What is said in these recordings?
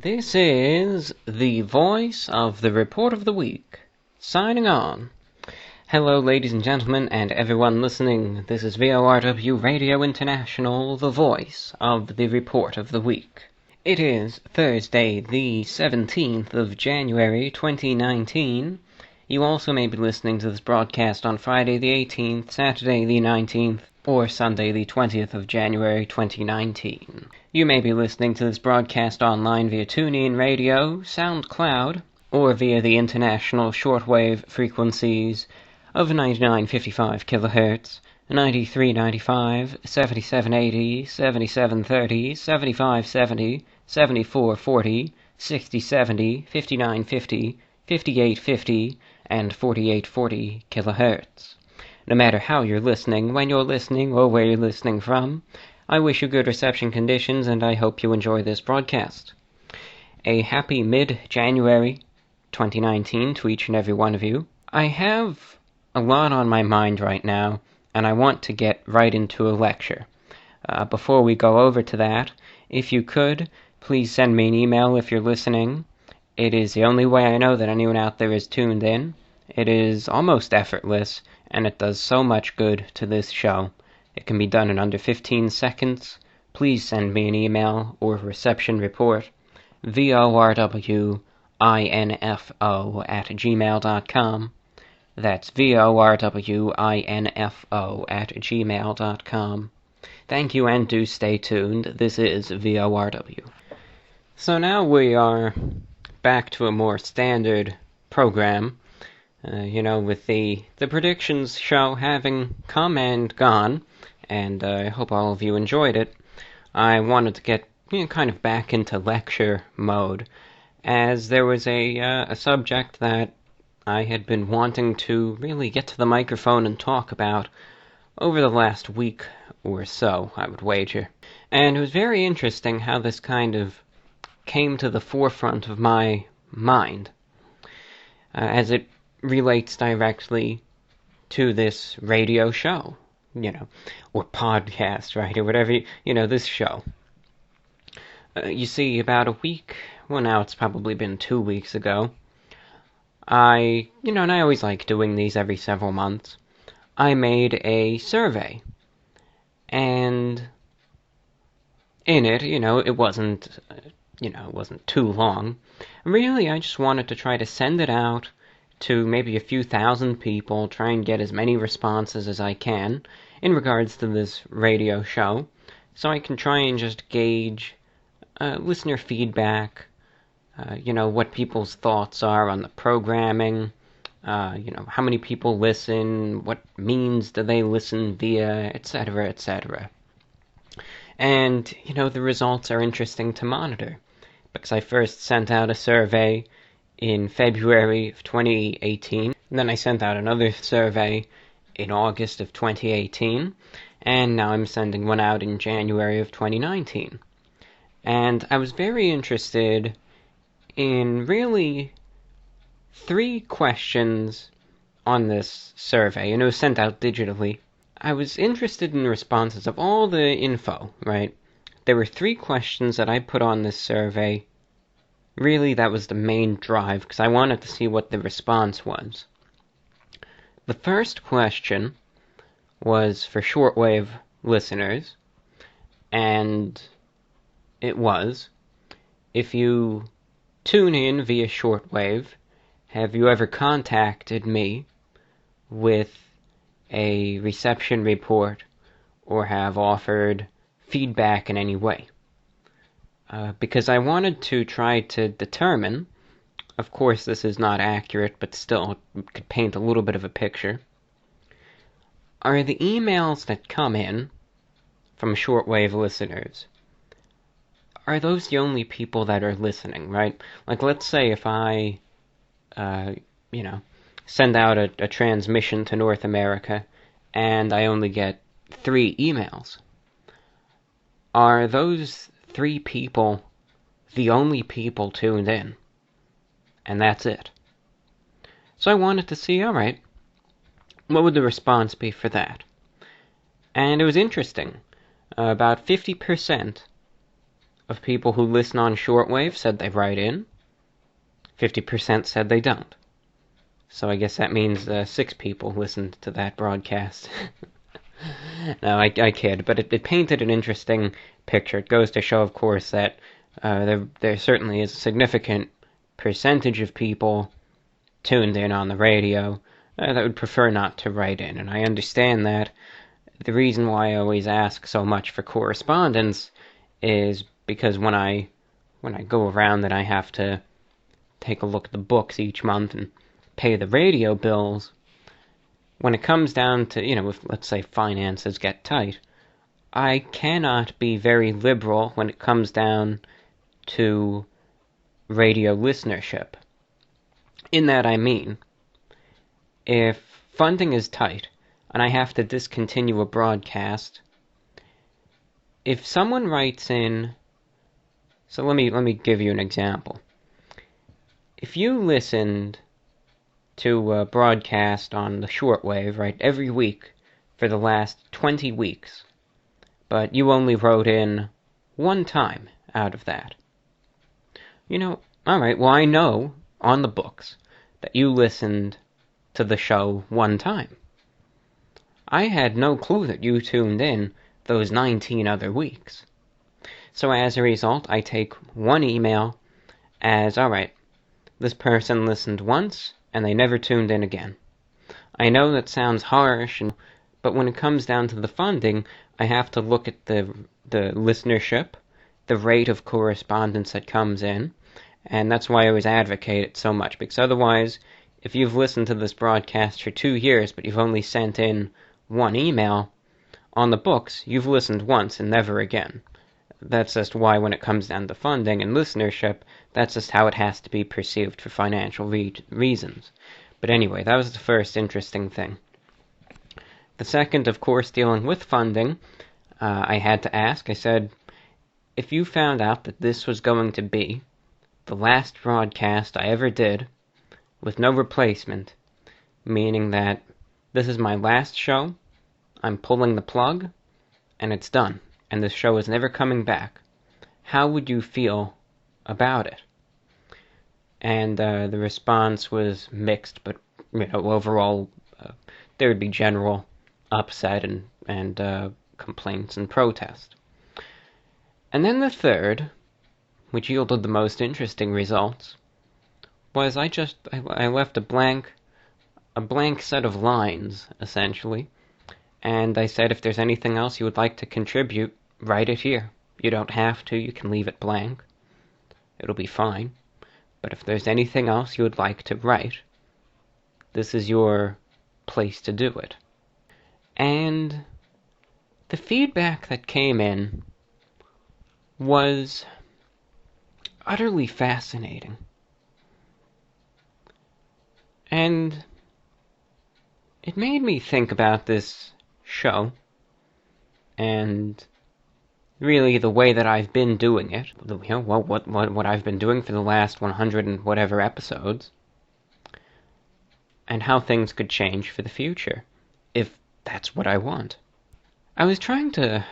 This is the voice of the Report of the Week, signing on. Hello, ladies and gentlemen, and everyone listening. This is VORW Radio International, the voice of the Report of the Week. It is Thursday, the 17th of January, 2019. You also may be listening to this broadcast on Friday the 18th, Saturday the 19th, or Sunday the 20th of January 2019. You may be listening to this broadcast online via TuneIn Radio, SoundCloud, or via the international shortwave frequencies of 9955 kHz, 9395, 7780, 7730, 7570, 7440, 6070, 5950, 5850, and 4840 kHz. No matter how you're listening, when you're listening, or where you're listening from, I wish you good reception conditions, and I hope you enjoy this broadcast. A happy mid-January 2019 to each and every one of you. I have a lot on my mind right now, and I want to get right into a lecture. Before we go over to that, if you could, please send me an email if you're listening. It is the only way I know that anyone out there is tuned in. It is almost effortless, and it does so much good to this show. It can be done in under 15 seconds. Please send me an email or reception report, vorwinfo@gmail.com. That's vorwinfo@gmail.com. Thank you, and do stay tuned. This is VORW. So now we are back to a more standard program. With the predictions show having come and gone, and I hope all of you enjoyed it. I wanted to get kind of back into lecture mode, as there was a subject that I had been wanting to really get to the microphone and talk about over the last week or so, I would wager. And it was very interesting how this kind of came to the forefront of my mind, as it relates directly to this radio show, or podcast, right, or whatever, this show. You see, about a week, well, now it's probably been 2 weeks ago, and I always like doing these every several months, I made a survey, and in it, it wasn't too long. Really, I just wanted to try to send it out to maybe a few thousand people, try and get as many responses as I can in regards to this radio show, so I can try and just gauge listener feedback, what people's thoughts are on the programming, how many people listen, what means do they listen via, etc., etc. And, the results are interesting to monitor, because I first sent out a survey in February of 2018, and then I sent out another survey in August of 2018, and now I'm sending one out in January of 2019. And I was very interested in really 3 questions on this survey, and it was sent out digitally. I was interested in the responses of all the info, right? There were 3 questions that I put on this survey. Really, that was the main drive, because I wanted to see what the response was. The first question was for shortwave listeners, and it was, if you tune in via shortwave, have you ever contacted me with a reception report or have offered feedback in any way? Because I wanted to try to determine, of course this is not accurate, but still it could paint a little bit of a picture. Are the emails that come in from shortwave listeners, are those the only people that are listening, right? Like, let's say if I, send out a transmission to North America, and I only get 3 emails. Are those 3 people the only people tuned in? And that's it. So I wanted to see, alright, what would the response be for that? And it was interesting. About 50% of people who listen on shortwave said they write in. 50% said they don't. So I guess that means 6 people listened to that broadcast. No, I kid, but it painted an interesting picture. It goes to show, of course, that there certainly is a significant percentage of people tuned in on the radio that would prefer not to write in, and I understand that. The reason why I always ask so much for correspondence is because when I go around and I have to take a look at the books each month and pay the radio bills, when it comes down to, if, let's say, finances get tight, I cannot be very liberal when it comes down to radio listenership. In that I mean, if funding is tight and I have to discontinue a broadcast, if someone writes in, so let me give you an example. If you listened to a broadcast on the shortwave, right, every week for the last 20 weeks, but you only wrote in one time out of that, alright, well, I know on the books that you listened to the show one time. I had no clue that you tuned in those 19 other weeks. So as a result, I take one email as, alright, this person listened once, and they never tuned in again. I know that sounds harsh, but when it comes down to the funding, I have to look at the listenership, the rate of correspondence that comes in, and that's why I always advocate it so much, because otherwise, if you've listened to this broadcast for 2 years, but you've only sent in one email, on the books, you've listened once and never again. That's just why when it comes down to funding and listenership, that's just how it has to be perceived for financial reasons. But anyway, that was the first interesting thing. The second, of course, dealing with funding, I had to ask, I said, if you found out that this was going to be the last broadcast I ever did, with no replacement, meaning that this is my last show, I'm pulling the plug, and it's done, and this show is never coming back, how would you feel about it? And the response was mixed, but overall there would be general upset and complaints and protest. And then the third, which yielded the most interesting results, was I left a blank set of lines, essentially, and I said if there's anything else you would like to contribute, write it here. You don't have to, you can leave it blank. It'll be fine. But if there's anything else you would like to write, this is your place to do it. And the feedback that came in was utterly fascinating. And it made me think about this show and really the way that I've been doing it, what I've been doing for the last 100 and whatever episodes, and how things could change for the future, if that's what I want. I was trying to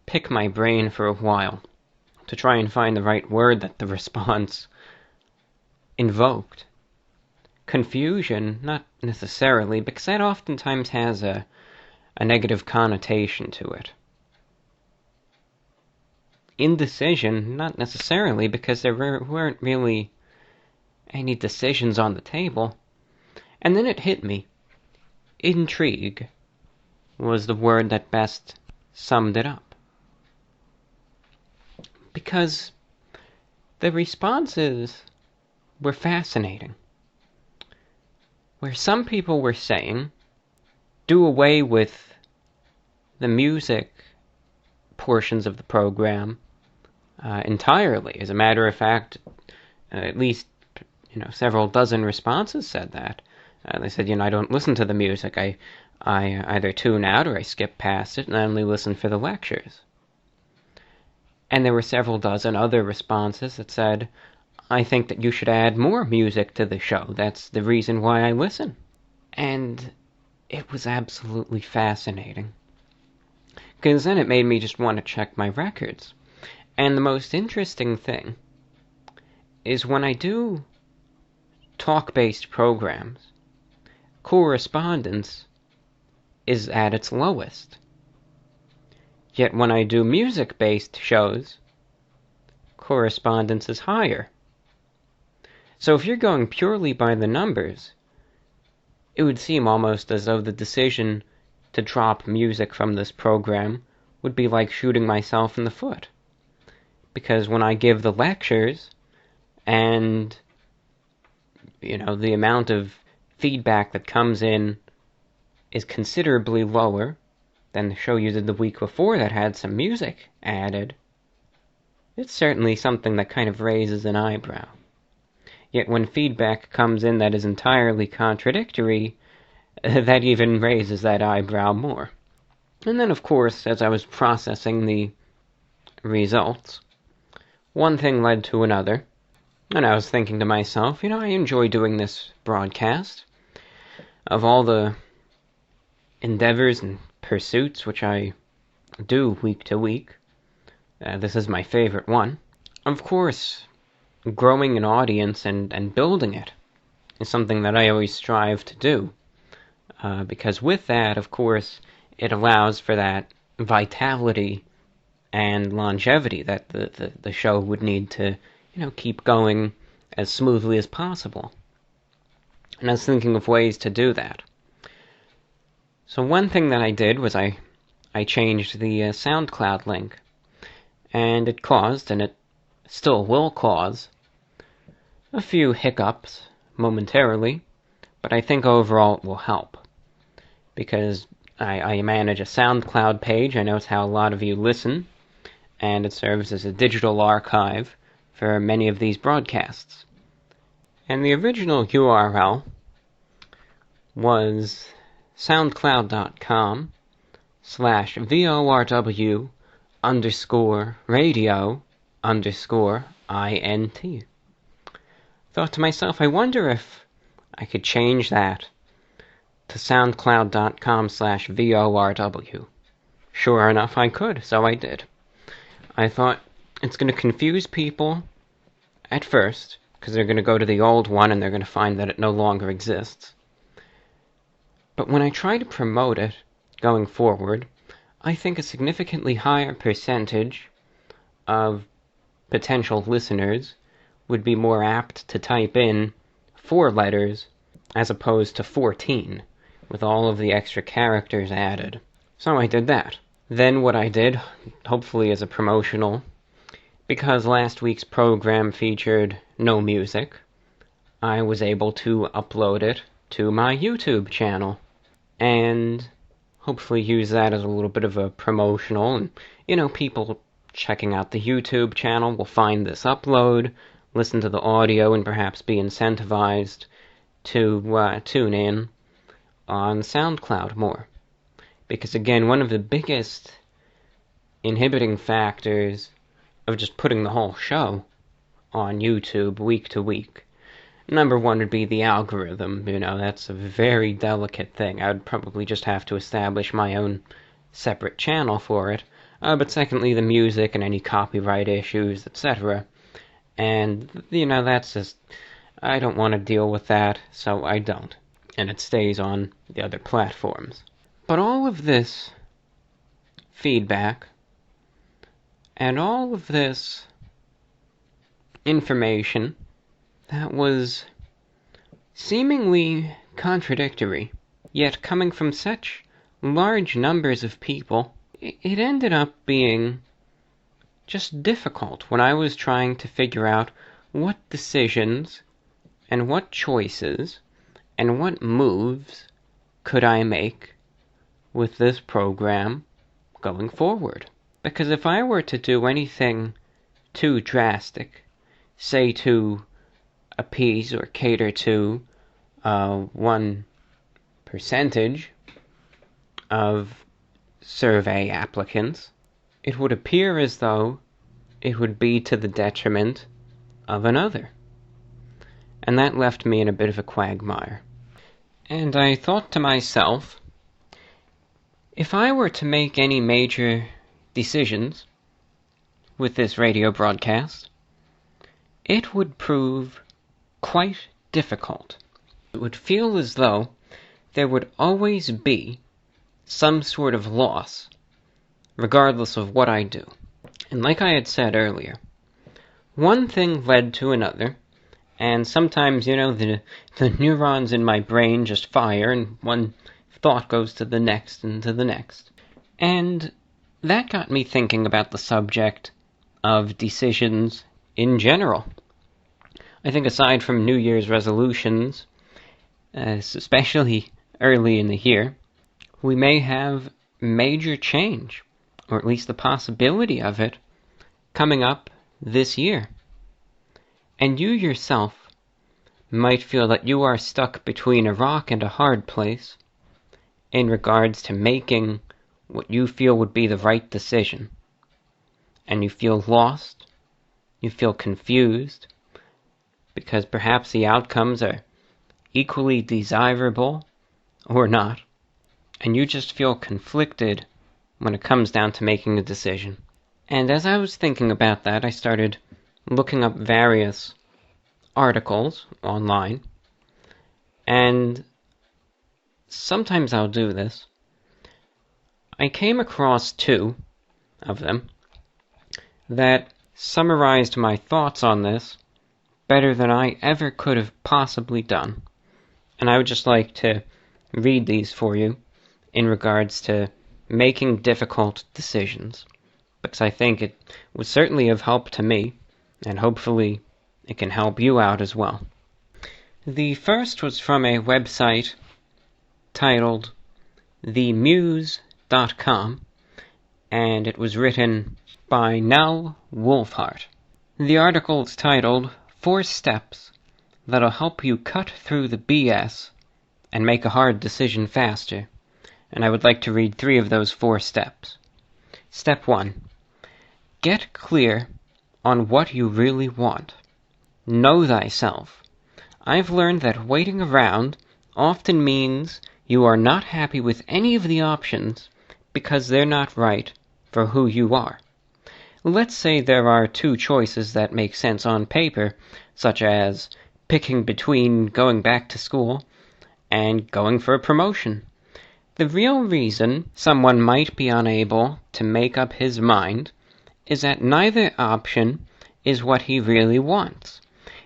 pick my brain for a while to try and find the right word that the response invoked. Confusion, not necessarily, because that oftentimes has a negative connotation to it. Indecision, not necessarily, because there weren't really any decisions on the table. And then it hit me. Intrigue was the word that best summed it up. Because the responses were fascinating. Where some people were saying, do away with the music portions of the program entirely. As a matter of fact, at least several dozen responses said that. They said, I don't listen to the music. I either tune out or I skip past it and I only listen for the lectures. And there were several dozen other responses that said, I think that you should add more music to the show. That's the reason why I listen. And it was absolutely fascinating. Because then it made me just want to check my records. And the most interesting thing is when I do talk-based programs, correspondence is at its lowest. Yet when I do music-based shows, correspondence is higher. So if you're going purely by the numbers, it would seem almost as though the decision to drop music from this program would be like shooting myself in the foot. Because when I give the lectures, and, the amount of feedback that comes in is considerably lower than the show you did the week before that had some music added, it's certainly something that kind of raises an eyebrow. Yet when feedback comes in that is entirely contradictory, that even raises that eyebrow more. And then, of course, as I was processing the results, one thing led to another, and I was thinking to myself, I enjoy doing this broadcast. Of all the endeavors and pursuits which I do week to week, this is my favorite one. Of course, growing an audience and building it is something that I always strive to do, because with that, of course, it allows for that vitality and longevity that the show would need to, keep going as smoothly as possible. And I was thinking of ways to do that. So one thing that I did was I changed the SoundCloud link, and it caused, and it still will cause, a few hiccups momentarily, but I think overall it will help. Because I manage a SoundCloud page, I know it's how a lot of you listen, and it serves as a digital archive for many of these broadcasts. And the original URL was soundcloud.com/VORW_radio_INT. Thought to myself, I wonder if I could change that to soundcloud.com/VORW. Sure enough, I could, so I did. I thought, it's going to confuse people at first, because they're going to go to the old one and they're going to find that it no longer exists. But when I try to promote it going forward, I think a significantly higher percentage of potential listeners would be more apt to type in 4 letters as opposed to 14, with all of the extra characters added. So I did that. Then what I did, hopefully as a promotional, because last week's program featured no music, I was able to upload it to my YouTube channel, and hopefully use that as a little bit of a promotional, and, people checking out the YouTube channel will find this upload, listen to the audio, and perhaps be incentivized to tune in on SoundCloud more. Because again, one of the biggest inhibiting factors of just putting the whole show on YouTube week to week, number one would be the algorithm. That's a very delicate thing. I would probably just have to establish my own separate channel for it. But secondly, the music and any copyright issues, etc. And, that's just, I don't want to deal with that, so I don't. And it stays on the other platforms. But all of this feedback and all of this information that was seemingly contradictory, yet coming from such large numbers of people, it ended up being just difficult when I was trying to figure out what decisions and what choices and what moves could I make with this program going forward. Because if I were to do anything too drastic, say to appease or cater to one percentage of survey applicants, it would appear as though it would be to the detriment of another. And that left me in a bit of a quagmire. And I thought to myself, if I were to make any major decisions with this radio broadcast, it would prove quite difficult. It would feel as though there would always be some sort of loss, regardless of what I do. And like I had said earlier, one thing led to another, and sometimes, the neurons in my brain just fire, and one thought goes to the next and to the next. And that got me thinking about the subject of decisions in general. I think aside from New Year's resolutions, especially early in the year, we may have major change, or at least the possibility of it, coming up this year. And you yourself might feel that you are stuck between a rock and a hard place in regards to making what you feel would be the right decision. And you feel lost, you feel confused, because perhaps the outcomes are equally desirable or not, and you just feel conflicted when it comes down to making a decision. And as I was thinking about that, I started looking up various articles online, and sometimes I'll do this. I came across 2 of them that summarized my thoughts on this better than I ever could have possibly done. And I would just like to read these for you in regards to making difficult decisions, because I think it would certainly have helped to me, and hopefully it can help you out as well. The first was from a website titled themuse.com, and it was written by Nell Wolfhart. The article is titled 4 Steps That'll Help You Cut Through the BS and Make a Hard Decision Faster. And I would like to read 3 of those 4 steps. Step 1. Get clear on what you really want. Know thyself. I've learned that waiting around often means you are not happy with any of the options because they're not right for who you are. Let's say there are 2 choices that make sense on paper, such as picking between going back to school and going for a promotion. The real reason someone might be unable to make up his mind is that neither option is what he really wants.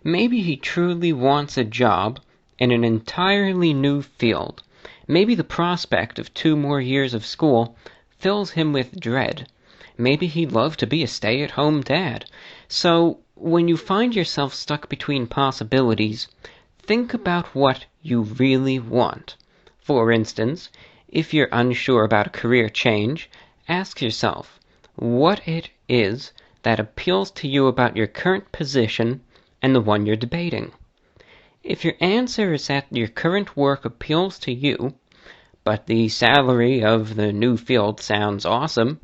Maybe he truly wants a job in an entirely new field. Maybe the prospect of 2 more years of school fills him with dread. Maybe he'd love to be a stay-at-home dad. So, when you find yourself stuck between possibilities, think about what you really want. For instance, if you're unsure about a career change, ask yourself what it is that appeals to you about your current position and the one you're debating. If your answer is that your current work appeals to you, but the salary of the new field sounds awesome,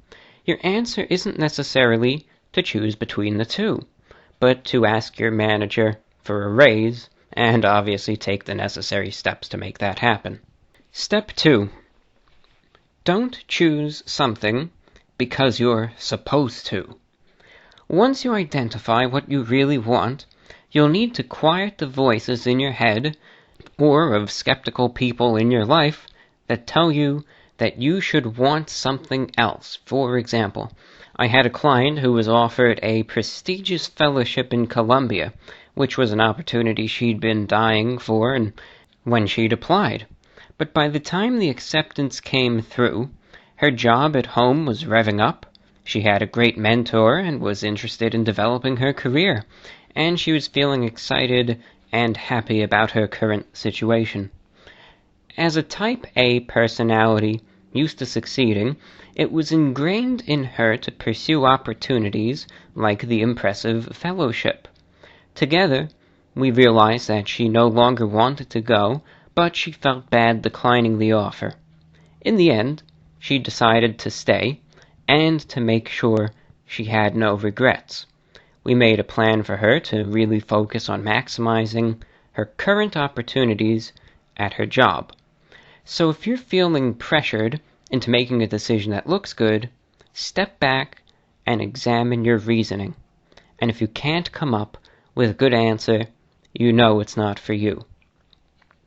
your answer isn't necessarily to choose between the 2, but to ask your manager for a raise and obviously take the necessary steps to make that happen. Step 2. Don't choose something because you're supposed to. Once you identify what you really want, you'll need to quiet the voices in your head or of skeptical people in your life that tell you that you should want something else. For example, I had a client who was offered a prestigious fellowship in Columbia, which was an opportunity she'd been dying for and when she'd applied. But by the time the acceptance came through, her job at home was revving up, she had a great mentor and was interested in developing her career, and she was feeling excited and happy about her current situation. As a Type A personality used to succeeding, it was ingrained in her to pursue opportunities like the impressive fellowship. Together, we realized that she no longer wanted to go, but she felt bad declining the offer. In the end, she decided to stay, and to make sure she had no regrets. We made a plan for her to really focus on maximizing her current opportunities at her job. So if you're feeling pressured into making a decision that looks good, step back and examine your reasoning. And if you can't come up with a good answer, you know it's not for you.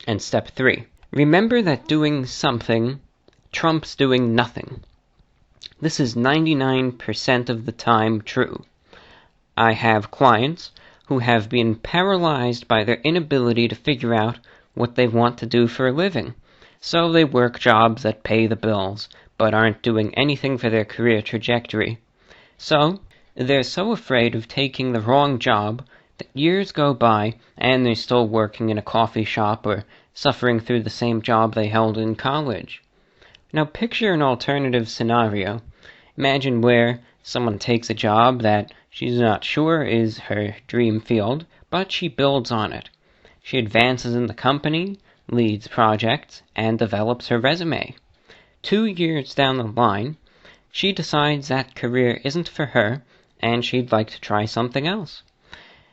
And step 3. Remember that doing something trumps doing nothing. This is 99% of the time true. I have clients who have been paralyzed by their inability to figure out what they want to do for a living. So they work jobs that pay the bills, but aren't doing anything for their career trajectory. So they're so afraid of taking the wrong job that years go by and they're still working in a coffee shop or suffering through the same job they held in college. Now picture an alternative scenario. Imagine where someone takes a job that she's not sure is her dream field, but she builds on it. She advances in the company, leads projects, and develops her resume. 2 years down the line, she decides that career isn't for her, and she'd like to try something else.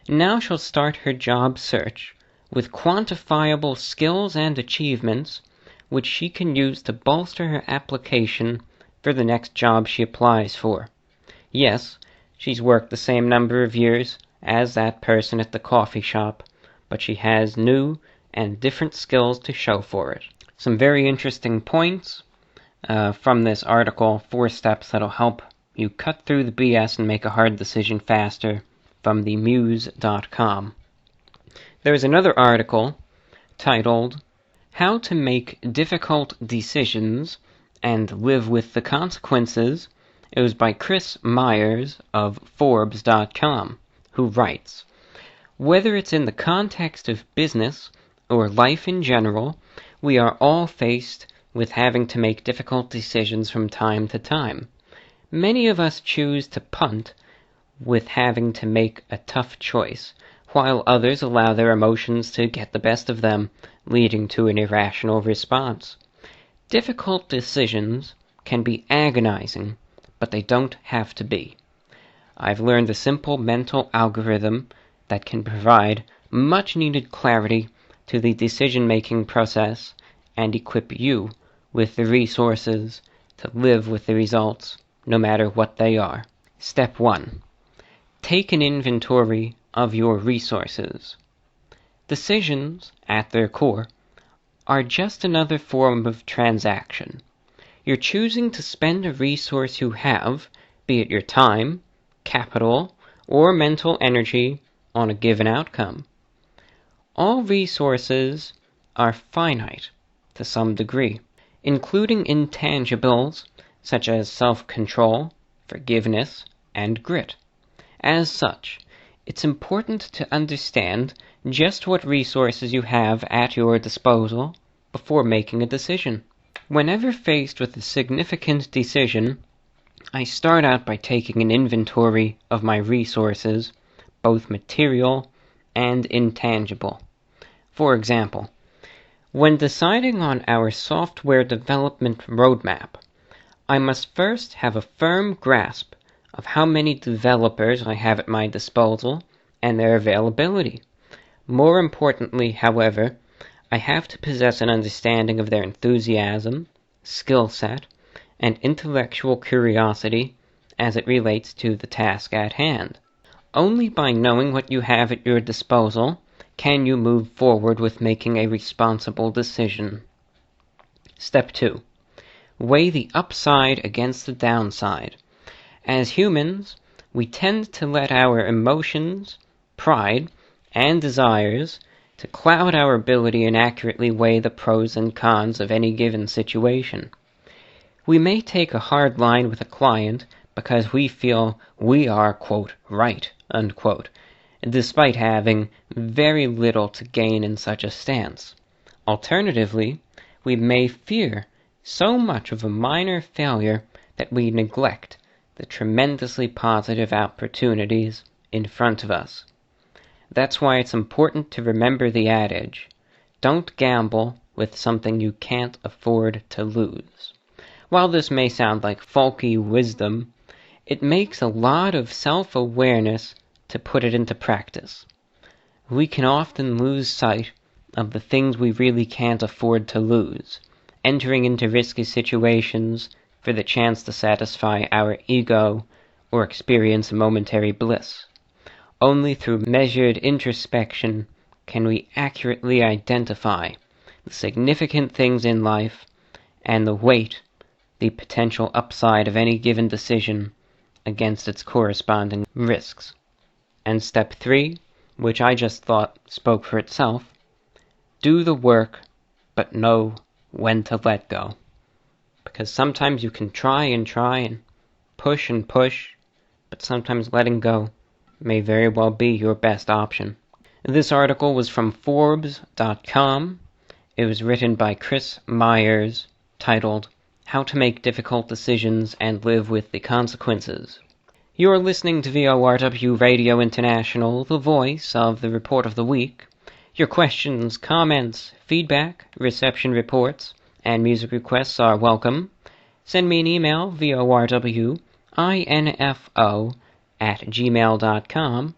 Now she'll start her job search with quantifiable skills and achievements which she can use to bolster her application for the next job she applies for. Yes, she's worked the same number of years as that person at the coffee shop, but she has new and different skills to show for it. Some very interesting points from this article, 4 steps that'll help you cut through the BS and make a hard decision faster, from themuse.com. There's another article titled How to Make Difficult Decisions and Live with the Consequences. It was by Chris Myers of Forbes.com, who writes, "Whether it's in the context of business or life in general, we are all faced with having to make difficult decisions from time to time. Many of us choose to punt with having to make a tough choice, while others allow their emotions to get the best of them, leading to an irrational response. Difficult decisions can be agonizing, but they don't have to be. I've learned a simple mental algorithm that can provide much-needed clarity to the decision-making process and equip you with the resources to live with the results, no matter what they are. Step 1. Take an inventory of your resources. Decisions, at their core, are just another form of transaction. You're choosing to spend a resource you have, be it your time, capital, or mental energy, on a given outcome. All resources are finite to some degree, including intangibles such as self-control, forgiveness, and grit. As such, it's important to understand just what resources you have at your disposal before making a decision. Whenever faced with a significant decision, I start out by taking an inventory of my resources, both material and intangible. For example, when deciding on our software development roadmap, I must first have a firm grasp of how many developers I have at my disposal and their availability. More importantly, however, I have to possess an understanding of their enthusiasm, skill set, and intellectual curiosity as it relates to the task at hand. Only by knowing what you have at your disposal can you move forward with making a responsible decision. Step 2. Weigh the upside against the downside. As humans, we tend to let our emotions, pride, and desires to cloud our ability and accurately weigh the pros and cons of any given situation. We may take a hard line with a client because we feel we are, quote, right, unquote, despite having very little to gain in such a stance. Alternatively, we may fear so much of a minor failure that we neglect the tremendously positive opportunities in front of us. That's why it's important to remember the adage, don't gamble with something you can't afford to lose. While this may sound like folky wisdom, it makes a lot of self-awareness to put it into practice. We can often lose sight of the things we really can't afford to lose, entering into risky situations for the chance to satisfy our ego or experience momentary bliss. Only through measured introspection can we accurately identify the significant things in life and the weight, the potential upside of any given decision against its corresponding risks. And step 3, which I just thought spoke for itself, do the work, but know when to let go. Because sometimes you can try and push, but sometimes letting go may very well be your best option. This article was from Forbes.com. It was written by Chris Myers, titled, How to Make Difficult Decisions and Live with the Consequences. You're listening to VORW Radio International, the voice of the Report of the Week. Your questions, comments, feedback, reception reports, and music requests are welcome. Send me an email, vorwinfo@gmail.com.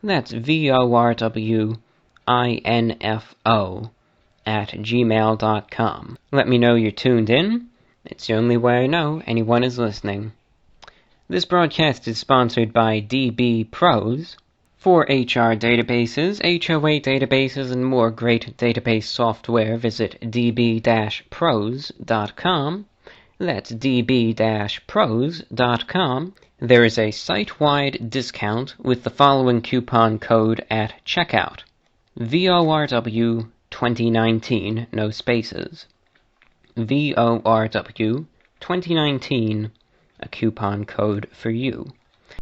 That's vorwinfo@gmail.com. Let me know you're tuned in. It's the only way I know anyone is listening. This broadcast is sponsored by DB Pros. For HR databases, HOA databases, and more great database software, visit db-pros.com. That's db-pros.com. There is a site-wide discount with the following coupon code at checkout. VORW 2019, no spaces. VORW 2019, a coupon code for you.